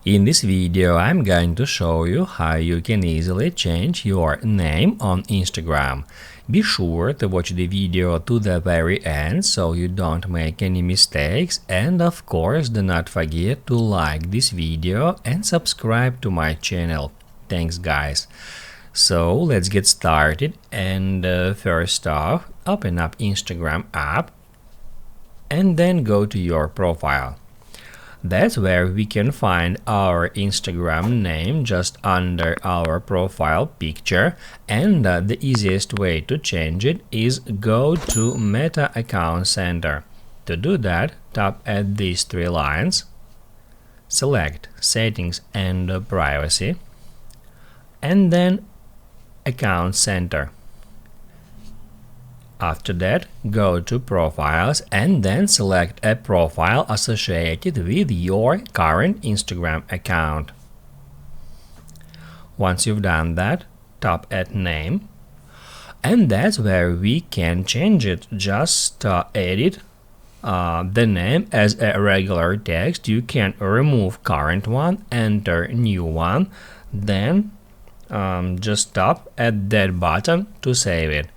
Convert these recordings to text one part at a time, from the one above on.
In this video, I'm going to show you how you can easily change your name on Instagram. Be sure to watch the video to the very end so you don't make any mistakes, and of course do not forget to like this video and subscribe to my channel. Thanks guys. So let's get started, and first off, open up Instagram app and then go to your profile. That's where we can find our Instagram name just under our profile picture, and the easiest way to change it is go to Meta Account Center. To do that, tap at these three lines, select Settings and Privacy, and then Account Center. After that, go to Profiles and then select a profile associated with your current Instagram account. Once you've done that, tap at Name, and that's where we can change it. Just edit the name as a regular text. You can remove current one, enter new one, then just tap at that button to save it.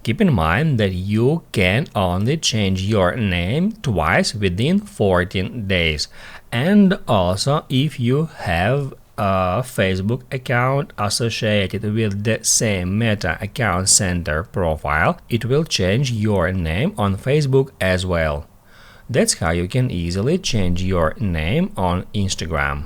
Keep in mind that you can only change your name twice within 14 days. And also, if you have a Facebook account associated with the same Meta Account Center profile, it will change your name on Facebook as well. That's how you can easily change your name on Instagram.